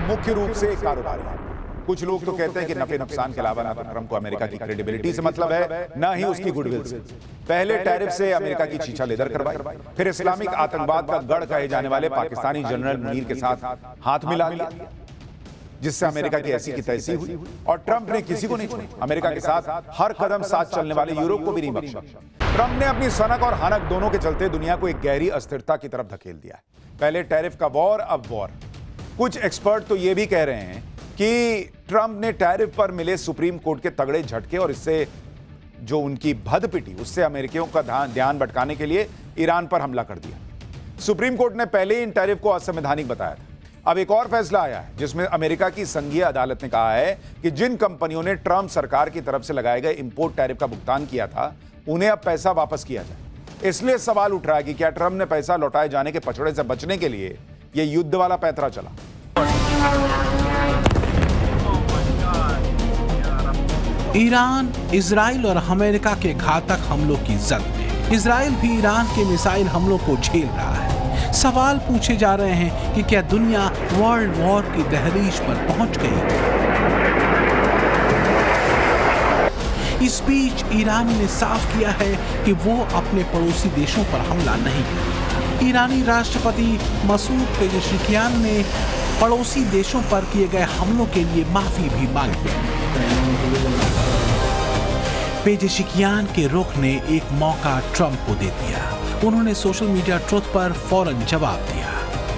मुख्य रूप से एक कारोबारी है। कुछ लोग तो कहते हैं कि नफे नुकसान के अलावा ना तो ट्रंप को अमेरिका की क्रेडिबिलिटी से मतलब है, ना ही उसकी गुडविल से। पहले टैरिफ से अमेरिका की छीछा लेदर करवाई, फिर इस्लामिक आतंकवाद का गढ़ कहे जाने वाले पाकिस्तानी जनरल मुनीर के साथ हाथ मिला लिया, जिससे अमेरिका की ऐसी की तैसी हुई। और ट्रंप ने किसी को नहीं छोड़ा। अमेरिका के साथ हर कदम साथ चलने वाले यूरोप को भी नहीं बख्शा। ट्रंप ने अपनी सनक और हानक दोनों के चलते दुनिया को एक गहरी अस्थिरता की तरफ धकेल दिया है। पहले टैरिफ का वॉर, अब वॉर। कुछ एक्सपर्ट तो यह भी कह रहे हैं कि ट्रंप ने टैरिफ पर मिले सुप्रीम कोर्ट के तगड़े झटके और इससे जो उनकी भद पिटी, उससे अमेरिकियों का ध्यान भटकाने के लिए ईरान पर हमला कर दिया। सुप्रीम कोर्ट ने पहले ही इन टैरिफ को असंवैधानिक बताया था। अब एक और फैसला आया है जिसमें अमेरिका की संघीय अदालत ने कहा है कि जिन कंपनियों ने ट्रंप सरकार की तरफ से लगाए गए इंपोर्ट टैरिफ का भुगतान किया था, उन्हें अब पैसा वापस किया जाए। इसलिए सवाल उठ रहा है कि क्या ट्रंप ने पैसा लौटाए जाने के पछड़े से बचने के लिए यह युद्ध वाला पैंतरा चला। ईरान, इजराइल और अमेरिका के घातक हमलों की जद में इजराइल भी ईरान के मिसाइल हमलों को झेल रहा है। सवाल पूछे जा रहे हैं कि क्या दुनिया वर्ल्ड वॉर की दहलीज पर पहुंच गई? इस बीच ईरान ने साफ किया है कि वो अपने पड़ोसी देशों पर हमला नहीं करेगा। ईरानी राष्ट्रपति मसूद पेजेशिकियान ने पड़ोसी देशों पर किए गए हमलों के लिए माफी भी मांगी है। पेजेशिकियान के रुख ने एक मौका ट्रंप को दे दिया। उन्होंने सोशल मीडिया ट्रुथ पर फौरन जवाब दिया।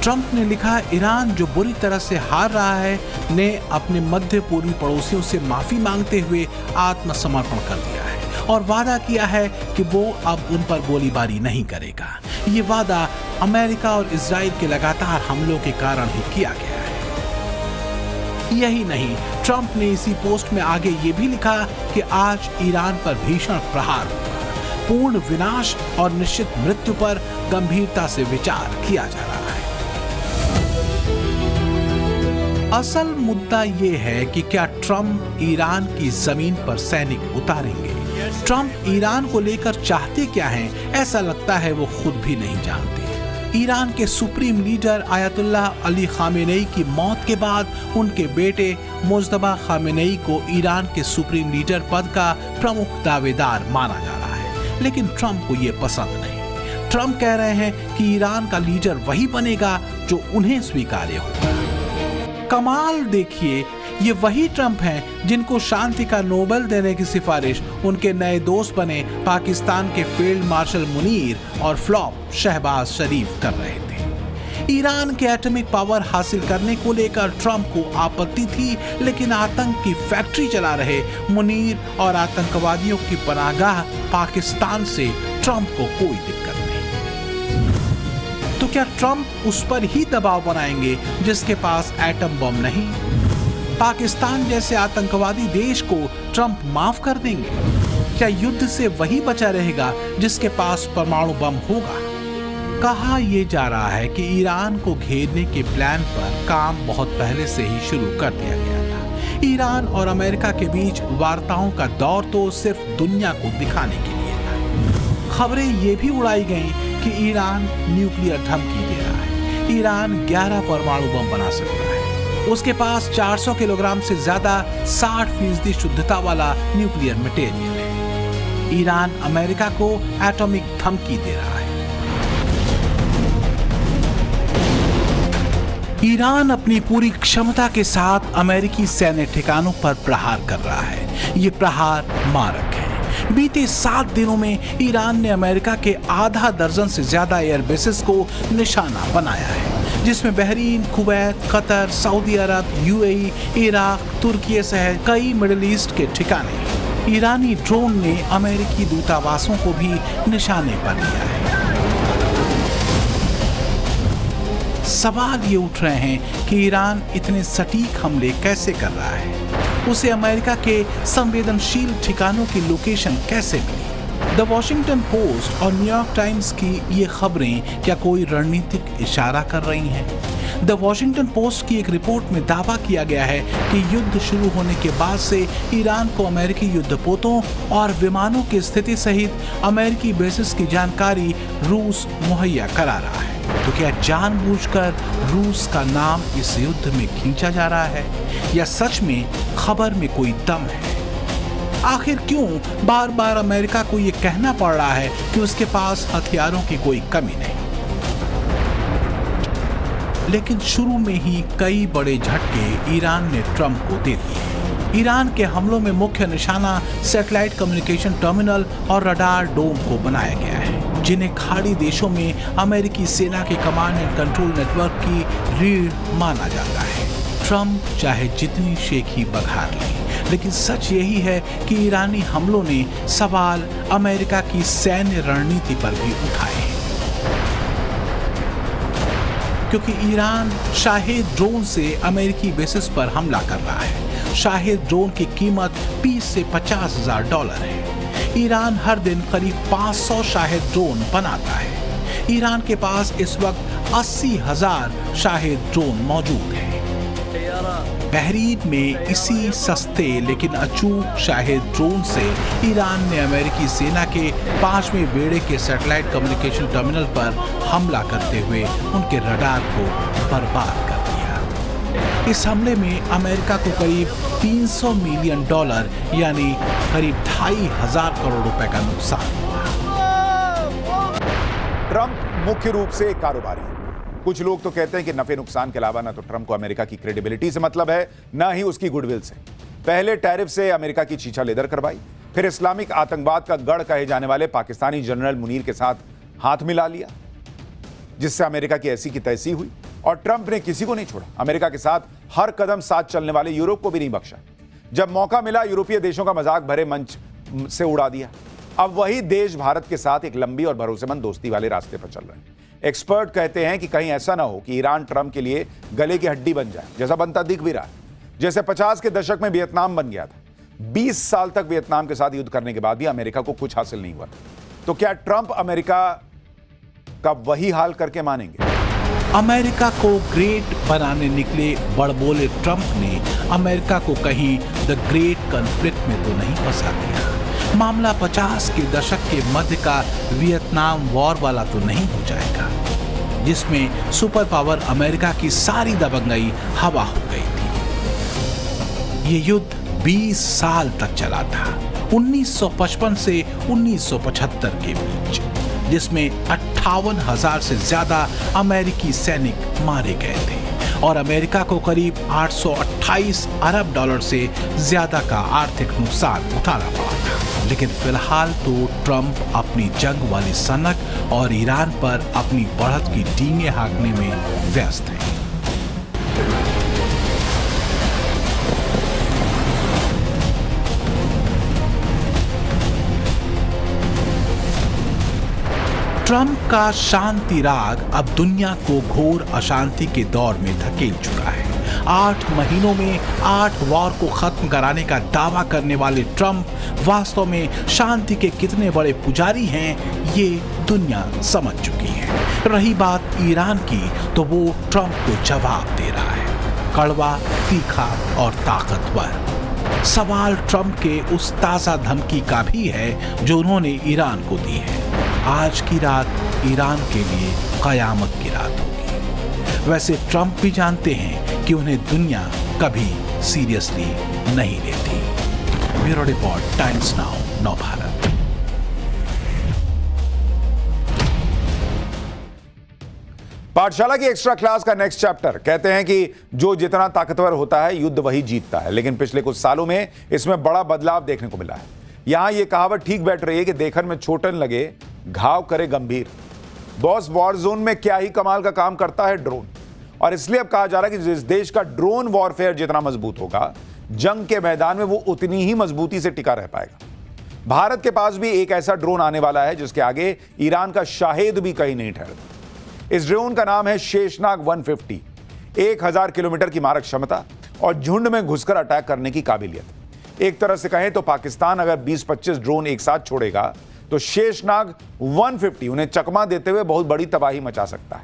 ट्रंप ने लिखा, ईरान जो बुरी तरह से हार रहा है ने अपने मध्य पूर्वी पड़ोसियों से माफी मांगते हुए आत्मसमर्पण कर दिया है और वादा किया है कि वो अब उन पर गोलीबारी नहीं करेगा। ये वादा अमेरिका और इजराइल के लगातार हमलों के कारण ही किया गया है। यही नहीं, ट्रंप ने इसी पोस्ट में आगे ये भी लिखा कि आज ईरान पर भीषण प्रहार होगा, पूर्ण विनाश और निश्चित मृत्यु पर गंभीरता से विचार किया जा रहा है। असल मुद्दा ये है कि क्या ट्रंप ईरान की जमीन पर सैनिक उतारेंगे? ट्रंप ईरान को लेकर चाहते क्या हैं, ऐसा लगता है वो खुद भी नहीं जानते। ईरान के supreme leader Ayatollah Ali Khamenei की मौत के बाद उनके बेटे मुज्तबा खामेनेई को ईरान के सुप्रीम लीडर पद का प्रमुख दावेदार माना जा रहा है, लेकिन ट्रंप को यह पसंद नहीं। ट्रंप कह रहे हैं कि ईरान का लीडर वही बनेगा जो उन्हें स्वीकार्य होगा। कमाल देखिए, ये वही ट्रंप हैं जिनको शांति का नोबेल देने की सिफारिश उनके नए दोस्त बने पाकिस्तान के फील्ड मार्शल मुनीर और फ्लॉप शहबाज शरीफ कर रहे थे। ईरान के एटॉमिक पावर हासिल करने को लेकर ट्रंप को आपत्ति थी, लेकिन आतंक की फैक्ट्री चला रहे मुनीर और आतंकवादियों की पनाहगाह पाकिस्तान से ट्रंप को कोई दिक्कत नहीं। तो क्या ट्रंप उस पर ही दबाव बनाएंगे जिसके पास एटम बम नहीं? पाकिस्तान जैसे आतंकवादी देश को ट्रंप माफ कर देंगे? क्या युद्ध से वही बचा रहेगा जिसके पास परमाणु बम होगा? कहा यह जा रहा है कि ईरान को घेरने के प्लान पर काम बहुत पहले से ही शुरू कर दिया गया था। ईरान और अमेरिका के बीच वार्ताओं का दौर तो सिर्फ दुनिया को दिखाने के लिए था। खबरें ये भी उड़ाई गईं कि ईरान न्यूक्लियर धमकी दे रहा है। ईरान 11 परमाणु बम बना सकता है। उसके पास 400 किलोग्राम से ज्यादा 60% शुद्धता वाला न्यूक्लियर मटेरियल है। ईरान अमेरिका को एटॉमिक धमकी दे रहा है। ईरान अपनी पूरी क्षमता के साथ अमेरिकी सैन्य ठिकानों पर प्रहार कर रहा है। ये प्रहार मारक है। बीते 7 दिनों में ईरान ने अमेरिका के आधा दर्जन से ज्यादा एयरबेसेस को निशाना बनाया है, जिसमें बहरीन, कुवैत, कतर, सऊदी अरब, यूएई, इराक, तुर्की सहित कई मिडिल ईस्ट के ठिकाने। ईरानी ड्रोन ने अमेरिकी दूतावासों को भी निशाने पर लिया है। सवाल ये उठ रहे हैं कि ईरान इतने सटीक हमले कैसे कर रहा है? उसे अमेरिका के संवेदनशील ठिकानों की लोकेशन कैसे मिली? द वॉशिंगटन पोस्ट और न्यूयॉर्क टाइम्स की ये खबरें क्या कोई रणनीतिक इशारा कर रही हैं? द वॉशिंगटन पोस्ट की एक रिपोर्ट में दावा किया गया है कि युद्ध शुरू होने के बाद से ईरान को अमेरिकी युद्धपोतों और विमानों की स्थिति सहित अमेरिकी बेसिस की जानकारी रूस मुहैया करा रहा है। तो क्या जानबूझकर रूस का नाम इस युद्ध में खींचा जा रहा है या सच में खबर में कोई दम है? आखिर क्यों बार बार अमेरिका को यह कहना पड़ रहा है कि उसके पास हथियारों की कोई कमी नहीं? लेकिन शुरू में ही कई बड़े झटके ईरान ने ट्रंप को दे दिए। ईरान के हमलों में मुख्य निशाना सैटेलाइट कम्युनिकेशन टर्मिनल और रडार डोम को बनाया गया है, जिन्हें खाड़ी देशों में अमेरिकी सेना के कमांड एंड कंट्रोल नेटवर्क की रीढ़ माना जाता है। ट्रंप चाहे जितनी शेखी बघार ले, लेकिन सच यही है कि ईरानी हमलों ने सवाल अमेरिका की सैन्य रणनीति पर भी उठाए हैं, क्योंकि ईरान शाहेद ड्रोन से अमेरिकी बेसिस पर हमला कर रहा है। शाहेद ड्रोन की कीमत 20 से $50,000 है। ईरान हर दिन करीब 500 शाहेद ड्रोन बनाता है। ईरान के पास इस वक्त 80,000 शाहेद ड्रोन मौजूद है। बहरीन में इसी सस्ते लेकिन अचूक शाहेद ड्रोन से ईरान ने अमेरिकी सेना के 5वें बेड़े के सैटेलाइट कम्युनिकेशन टर्मिनल पर हमला करते हुए उनके रडार को बर्बाद कर दिया। इस हमले में अमेरिका को करीब $300 मिलियन यानी करीब 2,500 करोड़ रुपए का नुकसान हुआ। ट्रंप मुख्य रूप से एक कारोबारी है। कुछ लोग तो कहते हैं कि नफे नुकसान के अलावा ना तो ट्रंप को अमेरिका की क्रेडिबिलिटी से मतलब है, ना ही उसकी गुडविल से। पहले टैरिफ से अमेरिका की छीछा लेदर करवाई, फिर इस्लामिक आतंकवाद का गढ़ कहे जाने वाले पाकिस्तानी जनरल मुनीर के साथ हाथ मिला लिया, जिससे अमेरिका की ऐसी की तैसी हुई। और ट्रंप ने किसी को नहीं छोड़ा, अमेरिका के साथ हर कदम साथ चलने वाले यूरोप को भी नहीं बख्शा। जब मौका मिला, यूरोपीय देशों का मजाक भरे मंच से उड़ा दिया। अब वही देश भारत के साथ एक लंबी और भरोसेमंद दोस्ती वाले रास्ते पर चल रहे हैं। एक्सपर्ट कहते हैं कि कहीं ऐसा ना हो कि ईरान ट्रंप के लिए गले की हड्डी बन जाए, जैसा बनता दिख भी रहा है। जैसे 50 के दशक में वियतनाम बन गया था। 20 साल तक वियतनाम के साथ युद्ध करने के बाद भी अमेरिका को कुछ हासिल नहीं हुआ। तो क्या ट्रंप अमेरिका का वही हाल करके मानेंगे? अमेरिका को ग्रेट बनाने निकले बड़बोले ट्रंप ने अमेरिका को कहीं द ग्रेट कॉन्फ्लिक्ट में तो नहीं फंसा दिया। मामला 50 के दशक के मध्य का वियतनाम वॉर वाला तो नहीं हो जाएगा, जिसमें सुपर पावर अमेरिका की सारी दबंगई हवा हो गई थी। ये युद्ध 20 साल तक चला था, 1955 से 1975 के बीच, जिसमें 58,000 से ज्यादा अमेरिकी सैनिक मारे गए थे और अमेरिका को करीब $828 अरब से ज्यादा का आर्थिक नुकसान उठाना पड़ा था। लेकिन फिलहाल तो ट्रंप अपनी जंग वाली सनक और ईरान पर अपनी बढ़त की डींगे हाँकने में व्यस्त है। ट्रंप का शांति राग अब दुनिया को घोर अशांति के दौर में धकेल चुका है। 8 महीनों में 8 वॉर को खत्म कराने का दावा करने वाले ट्रंप वास्तव में शांति के कितने बड़े पुजारी हैं, ये दुनिया समझ चुकी है। रही बात ईरान की, तो वो ट्रंप को जवाब दे रहा है, कड़वा, तीखा और ताकतवर। सवाल ट्रंप के उस ताजा धमकी का भी है जो उन्होंने ईरान को दी है। आज की रात ईरान के लिए कयामत की रात होगी। वैसे ट्रंप भी जानते हैं कि उन्हें दुनिया कभी सीरियसली नहीं लेती। Bureau report, times now, Navbharat. पाठशाला की एक्स्ट्रा क्लास का नेक्स्ट चैप्टर। कहते हैं कि जो जितना ताकतवर होता है, युद्ध वही जीतता है। लेकिन पिछले कुछ सालों में इसमें बड़ा बदलाव देखने को मिला है। यहां यह कहावत ठीक बैठ रही है कि देखन में छोटन लगे, घाव करे गंभीर। बॉस, वॉर जोन में क्या ही कमाल का काम करता है ड्रोन। और इसलिए अब कहा जा रहा है कि जिस देश का ड्रोन वॉरफेयर जितना मजबूत होगा, जंग के मैदान में वो उतनी ही मजबूती से टिका रह पाएगा। भारत के पास भी एक ऐसा ड्रोन आने वाला है जिसके आगे ईरान का शाहेद भी कहीं नहीं ठहरता। इस ड्रोन का नाम है शेषनाग 150। 1000 किलोमीटर की मारक क्षमता और झुंड में घुसकर अटैक करने की काबिलियत। एक तरह से कहें तो पाकिस्तान अगर 20-25 ड्रोन एक साथ छोड़ेगा तो शेषनाग 150 उन्हें चकमा देते हुए बहुत बड़ी तबाही मचा सकता है।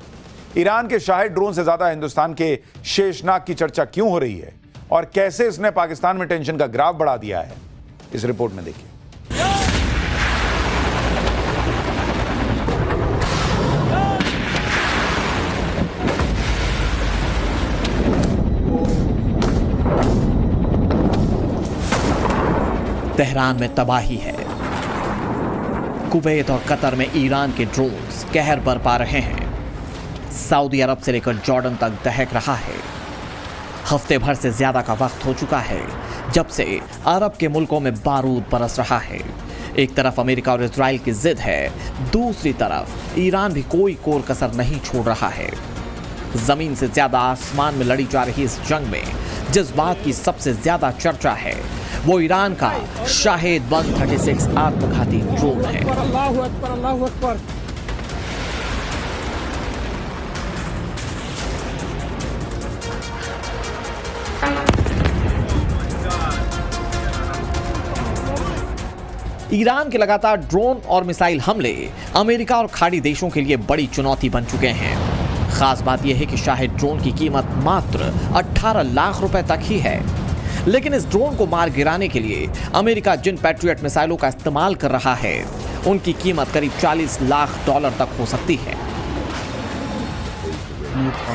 ईरान के शाहेद ड्रोन से ज्यादा हिंदुस्तान के शेषनाग की चर्चा क्यों हो रही है और कैसे इसने पाकिस्तान में टेंशन का ग्राफ बढ़ा दिया है, इस रिपोर्ट में देखिए। तेहरान में तबाही है। कुवैत और कतर में ईरान के ड्रोन्स कहर बरपा रहे हैं। सऊदी अरब से लेकर जॉर्डन तक दहक रहा है। हफ्ते भर से ज्यादा का वक्त हो चुका है जब से अरब के मुल्कों में बारूद बरस रहा है। एक तरफ अमेरिका और इजराइल की जिद है, दूसरी तरफ ईरान भी कोई कोर कसर नहीं छोड़ रहा है। जमीन से ज्यादा आसमान में लड़ी जा रही इस जंग में जिस बात की सबसे ज्यादा चर्चा है वो ईरान का शाहेद 136 आत्मघाती ड्रोन है। अल्लाहु अकबर, अल्लाहु अकबर। ईरान के लगातार ड्रोन और मिसाइल हमले अमेरिका और खाड़ी देशों के लिए बड़ी चुनौती बन चुके हैं। खास बात यह है कि शाहेद ड्रोन की कीमत मात्र 18 लाख रुपए तक ही है। लेकिन इस ड्रोन को मार गिराने के लिए अमेरिका जिन पैट्रियट मिसाइलों का इस्तेमाल कर रहा है उनकी कीमत करीब $40 लाख तक हो सकती है।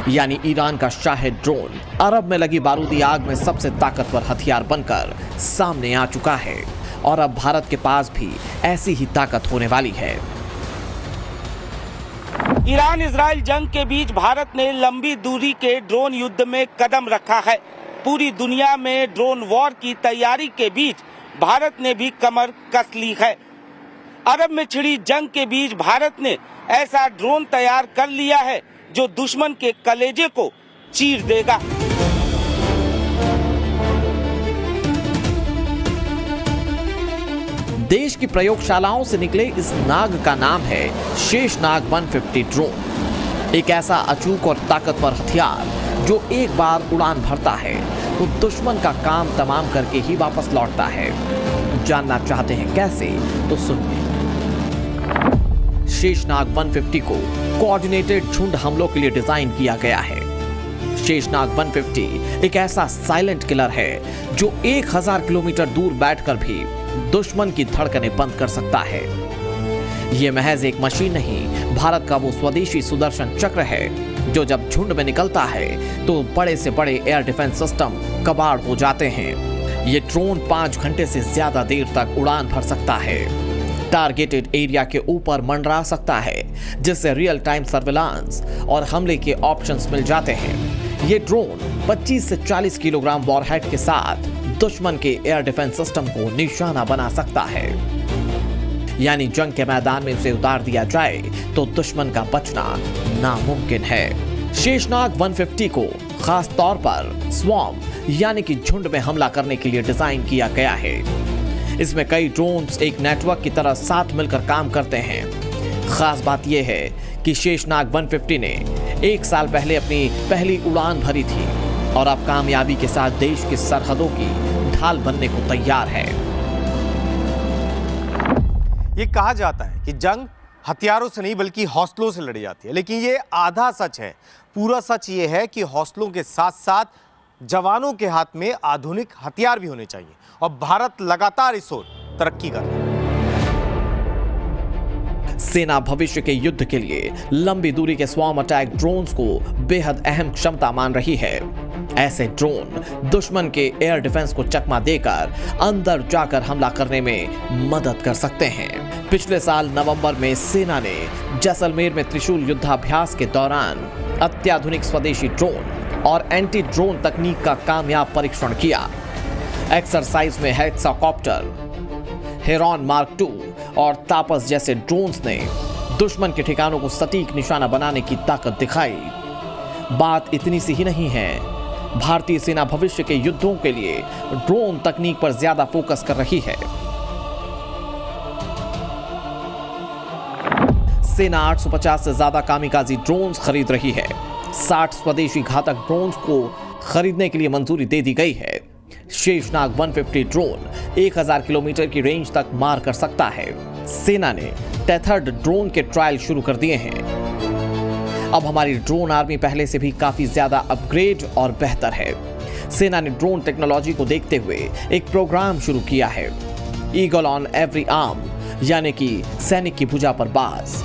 यानी ईरान का शाहेद ड्रोन अरब में लगी बारूदी आग में सबसे ताकतवर हथियार बनकर सामने आ चुका है और अब भारत के पास भी ऐसी ही ताकत होने वाली है। ईरान इजराइल जंग के बीच भारत ने लंबी दूरी के ड्रोन युद्ध में कदम रखा है। पूरी दुनिया में ड्रोन वॉर की तैयारी के बीच भारत ने भी कमर कस ली है। अरब में छिड़ी जंग के बीच भारत ने ऐसा ड्रोन तैयार कर लिया है जो दुश्मन के कलेजे को चीर देगा। देश की प्रयोगशालाओं से निकले इस नाग का नाम है शेषनाग 150 ड्रोन। एक ऐसा अचूक और ताकतवर हथियार जो एक बार उड़ान भरता है तो दुश्मन का काम तमाम करके ही वापस लौटता है। जानना चाहते हैं कैसे? तो सुनिए। शेषनाग 150 को कोऑर्डिनेटेड झुंड हमलों के लिए डिजाइन किया गया है। शेषनाग 150 एक ऐसा साइलेंट किलर है जो 1000 किलोमीटर दूर बैठकर भी दुश्मन की धड़कनें बंद कर सकता है। यह महज एक मशीन नहीं, भारत का वो स्वदेशी सुदर्शन चक्र है जो जब झुंड में निकलता है तो बड़े से बड़े एयर डिफेंस सिस्टम कबाड़ हो जाते हैं। ये ड्रोन 5 घंटे से ज्यादा देर तक उड़ान भर सकता है, टारगेटेड एरिया के ऊपर मंडरा सकता है जिससे रियल टाइम सर्विलांस और हमले के ऑप्शंस मिल जाते हैं। ये ड्रोन 25 से 40 किलोग्राम वॉरहेड के साथ दुश्मन के एयर डिफेंस सिस्टम को निशाना बना सकता है। यानी जंग के मैदान में उसे उतार दिया जाए तो दुश्मन का बचना नामुमकिन है। शेषनाग 150 को खास तौर पर स्वॉर्म यानी कि झुंड में हमला करने के लिए डिजाइन किया गया है। इसमें कई ड्रोन्स एक नेटवर्क की तरह साथ मिलकर काम करते हैं। खास बात यह है कि शेषनाग 150 ने 1 साल पहले अपनी पहली उड़ान भरी थी और अब कामयाबी के साथ देश की सरहदों की ढाल बनने को तैयार है। ये कहा जाता है कि जंग हथियारों से नहीं बल्कि हौसलों से लड़ी जाती है, लेकिन ये आधा सच है। पूरा सच ये है कि हौसलों के साथ साथ जवानों के हाथ में आधुनिक हथियार भी होने चाहिए और भारत लगातार इस ओर तरक्की कर रहा है। सेना भविष्य के युद्ध के लिए लंबी दूरी के स्वॉर्म अटैक ड्रोन्स को बेहद अहम क्षमता मान रही है। ऐसे ड्रोन दुश्मन के एयर डिफेंस को चकमा देकर अंदर जाकर हमला करने में मदद कर सकते हैं। पिछले साल नवंबर में सेना ने जैसलमेर में त्रिशूल युद्धाभ्यास के दौरान अत्याधुनिक स्वदेशी ड्रोन और एंटी ड्रोन तकनीक का कामयाब परीक्षण किया। एक्सरसाइज में हेक्साकॉप्टर, हेरॉन मार्क II और तापस जैसे ड्रोन्स ने दुश्मन के ठिकानों को सटीक निशाना बनाने की ताकत दिखाई। बात इतनी सी ही नहीं है, भारतीय सेना भविष्य के युद्धों के लिए ड्रोन तकनीक पर ज्यादा फोकस कर रही है। सेना 850 से ज्यादा कामिकाजी ड्रोन्स खरीद रही है। 60 स्वदेशी घातक ड्रोन्स को खरीदने के लिए मंजूरी दे दी गई है। शेषनाग 150 ड्रोन 1000 किलोमीटर की रेंज तक मार कर सकता है। सेना ने टेथर्ड ड्रोन के ट्रायल शुरू कर दिए हैं। अब हमारी ड्रोन आर्मी पहले से भी काफी ज्यादा अपग्रेड और बेहतर है। सेना ने ड्रोन टेक्नोलॉजी को देखते हुए एक प्रोग्राम शुरू किया है, ईगल ऑन एवरी आर्म, यानी कि सैनिक की भुजा पर बाज।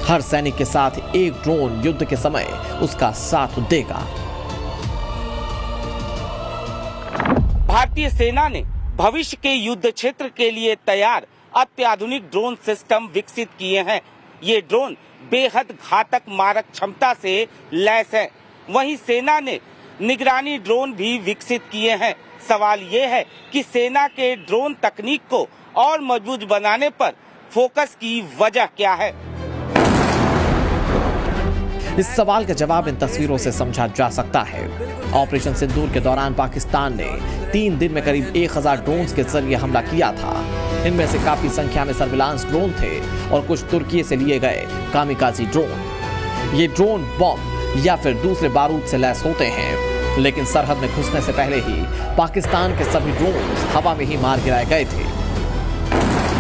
हर सैनिक के साथ एक ड्रोन युद्ध के समय उसका साथ देगा। भारतीय सेना ने भविष्य के युद्ध क्षेत्र के लिए तैयार अत्याधुनिक ड्रोन सिस्टम विकसित किए हैं। ये ड्रोन बेहद घातक मारक क्षमता से लैस है। वहीं सेना ने निगरानी ड्रोन भी विकसित किए हैं। सवाल ये है कि सेना के ड्रोन तकनीक को और मजबूत बनाने पर फोकस की वजह क्या है। इस सवाल का जवाब इन तस्वीरों से समझा जा सकता है। ऑपरेशन सिंदूर के दौरान पाकिस्तान ने 3 दिन में करीब 1000 ड्रोन्स के जरिए हमला किया था। इनमें से काफी संख्या में सर्विलांस ड्रोन थे और कुछ तुर्की से लिए गए कामिकाजी ड्रोन। ये ड्रोन बम या फिर दूसरे बारूद से लैस होते हैं, लेकिन सरहद में घुसने से पहले ही पाकिस्तान के सभी ड्रोन हवा में ही मार गिराए गए थे।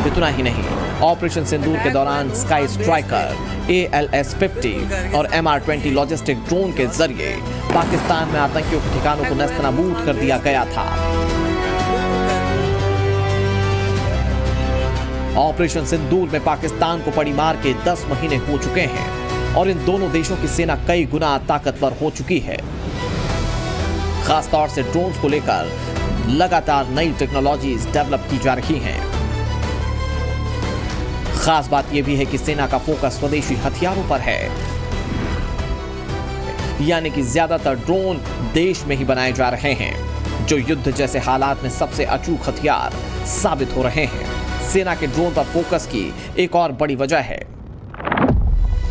इतना ही नहीं, ऑपरेशन सिंदूर के दौरान स्काई स्ट्राइकर, ALS-50 और MR-20 लॉजिस्टिक ड्रोन के जरिए पाकिस्तान में आतंकियों के ठिकानों को नेस्तनाबूद कर दिया गया था। ऑपरेशन सिंदूर में पाकिस्तान को पड़ी मार के 10 महीने हो चुके हैं और इन दोनों देशों की सेना कई गुना ताकतवर हो चुकी है। खासतौर से ड्रोन्स को लेकर लगातार नई टेक्नोलॉजीज डेवलप की जा रही हैं। खास बात यह भी है कि सेना का फोकस स्वदेशी हथियारों पर है, यानी कि ज्यादातर ड्रोन देश में ही बनाए जा रहे हैं, जो युद्ध जैसे हालात में सबसे अचूक हथियार साबित हो रहे हैं। सेना के ड्रोन पर फोकस की एक और बड़ी वजह है,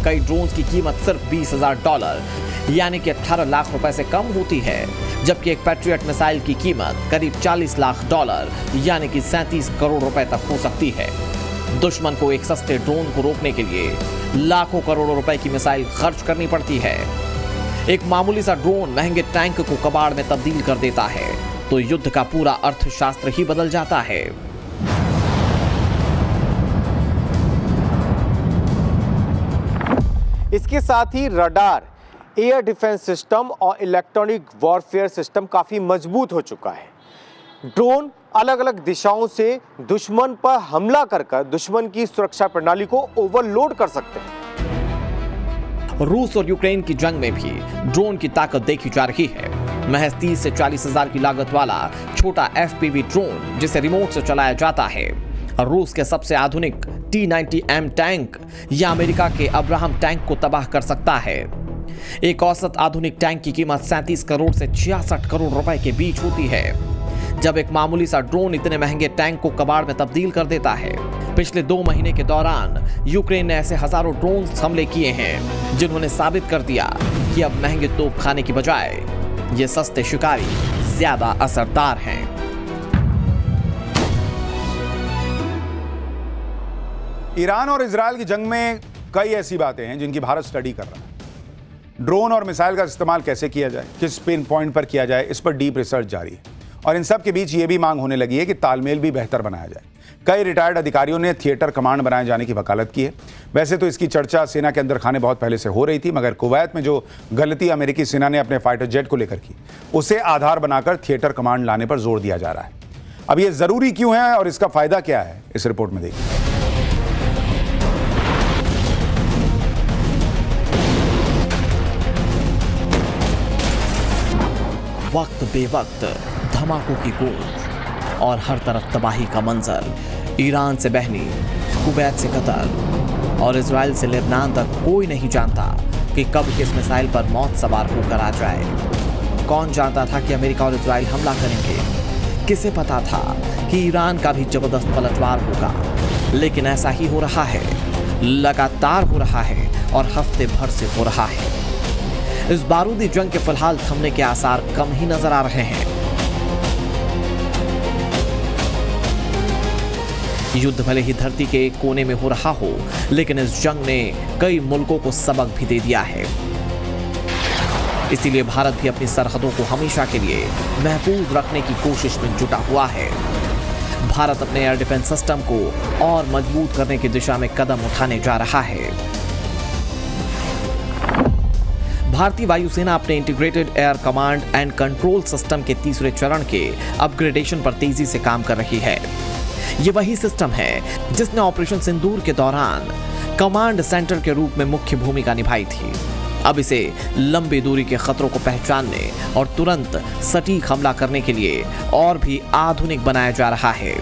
कई ड्रोन्स की कीमत सिर्फ $20,000 यानी कि 18 लाख रुपए से कम होती है, जबकि एक पैट्रियट मिसाइल की कीमत करीब $40 लाख यानी कि 37 करोड़ रुपए तक हो सकती है। दुश्मन को एक सस्ते ड्रोन को रोकने के लिए लाखों करोड़ों रुपए की मिसाइल खर्च करनी पड़ती है। एक मामूली सा ड्रोन महंगे टैंक को कबाड़ में तब्दील कर देता है, तो युद्ध का पूरा अर्थशास्त्र ही बदल जाता है। इसके साथ ही रडार, एयर डिफेंस सिस्टम और इलेक्ट्रॉनिक वॉरफेयर सिस्टम काफी मजबूत हो चुका है। ड्रोन अलग अलग दिशाओं से दुश्मन पर हमला कर दुश्मन की सुरक्षा प्रणाली को ओवरलोड कर सकते हैं। रूस और यूक्रेन की जंग में भी ड्रोन की ताकत देखी जा रही है। महज 30 से 40 हजार की लागत वाला छोटा FPV ड्रोन, जिसे रिमोट से चलाया जाता है, रूस के सबसे आधुनिक T-90M टैंक या अमेरिका के अब्राहम टैंक को तबाह कर सकता है। एक औसत आधुनिक टैंक की कीमत 37 करोड़ से 66 करोड़ रुपए के बीच होती है। जब एक मामूली सा ड्रोन इतने महंगे टैंक को कबाड़ में तब्दील कर देता है। पिछले 2 महीने के दौरान यूक्रेन ने ऐसे हजारों ड्रोन हमले किए हैं, जिन्होंने साबित कर दिया कि अब महंगे तोप खाने की बजाय ये सस्ते शिकारी ज्यादा असरदार हैं। ईरान और इजरायल की जंग में कई ऐसी बातें हैं जिनकी भारत स्टडी कर रहा है। ड्रोन और मिसाइल का इस्तेमाल कैसे किया जाए, किस पिन पॉइंट पर किया जाए, इस पर डीप रिसर्च जारी है। और इन सब के बीच ये भी मांग होने लगी है कि तालमेल भी बेहतर बनाया जाए। कई रिटायर्ड अधिकारियों ने थिएटर कमांड बनाए जाने की वकालत की है। वैसे तो इसकी चर्चा सेना के अंदर खाने बहुत पहले से हो रही थी, मगर कुवैत में जो गलती अमेरिकी सेना ने अपने फाइटर जेट को लेकर की, उसे आधार बनाकर थिएटर कमांड लाने पर जोर दिया जा रहा है। अब ये जरूरी क्यों है और इसका फायदा क्या है, इस रिपोर्ट में देखिए। वक्त बेवक्त धमाकों की गूंज और हर तरफ तबाही का मंजर। ईरान से बहनी, कुवैत से कतर और इजराइल से लेबनान तक कोई नहीं जानता कि कब किस मिसाइल पर मौत सवार होकर आ जाए। कौन जानता था कि अमेरिका और इजराइल हमला करेंगे? किसे पता था कि ईरान का भी जबरदस्त पलटवार होगा? लेकिन ऐसा ही हो रहा है, लगातार हो रहा है और हफ्ते भर से हो रहा है। इस बारूदी जंग के फिलहाल थमने के आसार कम ही नजर आ रहे हैं। युद्ध भले ही धरती के एक कोने में हो रहा हो, लेकिन इस जंग ने कई मुल्कों को सबक भी दे दिया है। इसीलिए भारत भी अपनी सरहदों को हमेशा के लिए महफूज रखने की कोशिश में जुटा हुआ है। भारत अपने एयर डिफेंस सिस्टम को और मजबूत करने की दिशा में कदम उठाने जा रहा है। भारतीय वायुसेना अपने integrated air command and control system के तीसरे चरण के अपग्रेडेशन पर तेजी से काम कर रही है। ये वही सिस्टम है जिसने ऑपरेशन सिंदूर के दौरान कमांड सेंटर के रूप में मुख्य भूमिका निभाई थी। अब इसे लंबी दूरी के खतरों को पहचानने और तुरंत सटीक हमला करने के लिए और भी आधुनिक बनाया जा रहा है।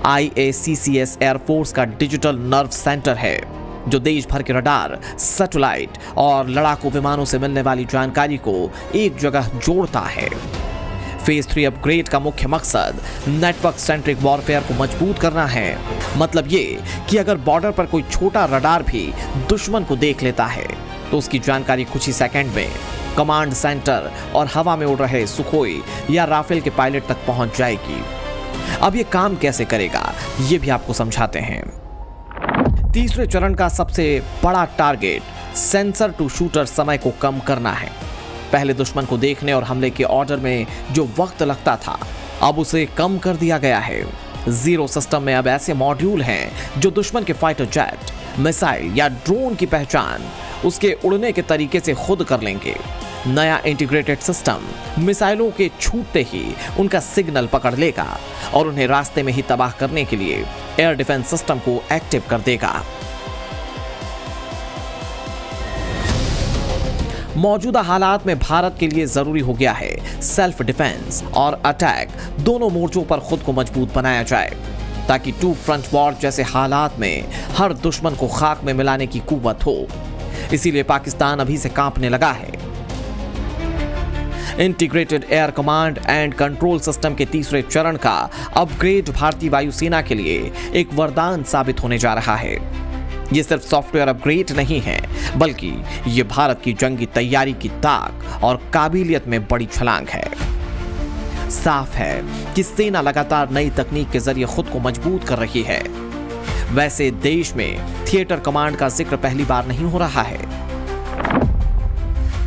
IACCS एयरफोर्स का डिजिटल नर्व सेंटर है जो देश भर के रडार, सैटेलाइट और लड़ाकू विमानों से मिलने वाली जानकारी को एक जगह जोड़ता है। फेज 3 अपग्रेड का मुख्य मकसद नेटवर्क सेंट्रिक वॉरफेयर को मजबूत करना है। मतलब ये कि अगर बॉर्डर पर कोई छोटा रडार भी दुश्मन को देख लेता है तो उसकी जानकारी कुछ ही सेकंड में कमांड सेंटर और हवा में उड़ रहे सुखोई या राफेल के पायलट तक पहुंच जाएगी। अब ये काम कैसे करेगा ये भी आपको समझाते हैं। तीसरे चरण का सबसे बड़ा टारगेट सेंसर टू शूटर समय को कम करना है। पहले दुश्मन को देखने और हमले के ऑर्डर में जो वक्त लगता था अब उसे कम कर दिया गया है। जीरो सिस्टम में अब ऐसे मॉड्यूल हैं जो दुश्मन के फाइटर जेट, मिसाइल या ड्रोन की पहचान उसके उड़ने के तरीके से खुद कर लेंगे। नया इंटीग्रेटेड सिस्टम मिसाइलों के छूटते ही उनका सिग्नल पकड़ लेगा और उन्हें रास्ते में ही तबाह करने के लिए एयर डिफेंस सिस्टम को एक्टिव कर देगा। मौजूदा हालात में भारत के लिए जरूरी हो गया है सेल्फ डिफेंस और अटैक दोनों मोर्चों पर खुद को मजबूत बनाया जाए ताकि टू फ्रंट वॉर जैसे हालात में हर दुश्मन को खाक में मिलाने की कुव्वत हो। इसीलिए पाकिस्तान अभी से कांपने लगा है। Integrated air command and control system के तीसरे चरण का अपग्रेड भारतीय वायुसेना के लिए एक वरदान साबित होने जा रहा है। ये सिर्फ सॉफ्टवेयर अपग्रेड नहीं है बल्कि ये भारत की जंगी तैयारी की ताक और काबिलियत में बड़ी छलांग है। साफ है कि सेना लगातार नई तकनीक के जरिए खुद को मजबूत कर रही है। वैसे देश में थिएटर कमांड का जिक्र पहली बार नहीं हो रहा है।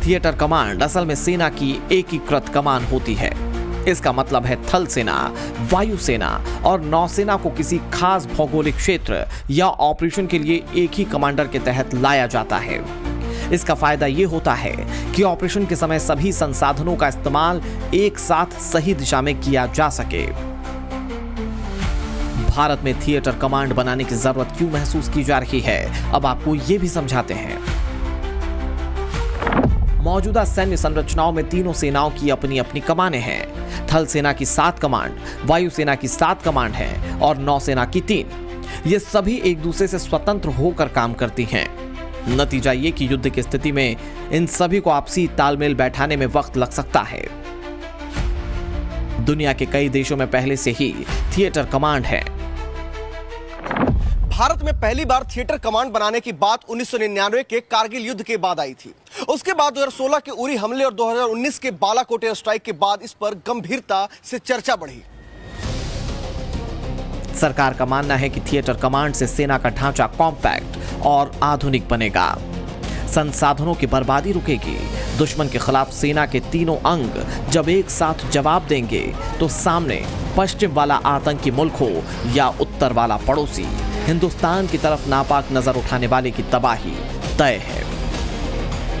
थिएटर कमांड असल में सेना की एकीकृत कमान होती है। इसका मतलब है थल सेना, वायुसेना और नौसेना को किसी खास भौगोलिक क्षेत्र या ऑपरेशन के लिए एक ही कमांडर के तहत लाया जाता है। इसका फायदा यह होता है कि ऑपरेशन के समय सभी संसाधनों का इस्तेमाल एक साथ सही दिशा में किया जा सके। भारत में थिएटर कमांड बनाने की जरूरत क्यों महसूस की जा रही है, अब आपको यह भी समझाते हैं। मौजूदा सैन्य संरचनाओं में तीनों सेनाओं की अपनी अपनी कमानें हैं। थल सेना की 7 कमांड, वायुसेना की 7 कमांड है और नौसेना की 3। ये सभी एक दूसरे से स्वतंत्र होकर काम करती हैं। नतीजा ये कि युद्ध की स्थिति में इन सभी को आपसी तालमेल बैठाने में वक्त लग सकता है। दुनिया के कई देशों में पहले से ही थिएटर कमांड है। भारत में पहली बार थिएटर कमांड बनाने की बात 1999 के कारगिल युद्ध के बाद आई थी। उसके बाद 2016 के उरी हमले और 2019 के बालाकोट एयर स्ट्राइक के बाद इस पर गंभीरता से चर्चा बढ़ी। सरकार का मानना है कि थिएटर कमांड से सेना का ढांचा कॉम्पैक्ट और आधुनिक बनेगा। संसाधनों की बर्बादी रुकेगी। दुश्मन के खिलाफ सेना के तीनों अंग जब एक साथ जवाब देंगे तो सामने पश्चिम वाला आतंकी मुल्क हो या उत्तर वाला पड़ोसी, हिंदुस्तान की तरफ नापाक नजर उठाने वाले की तबाही तय है।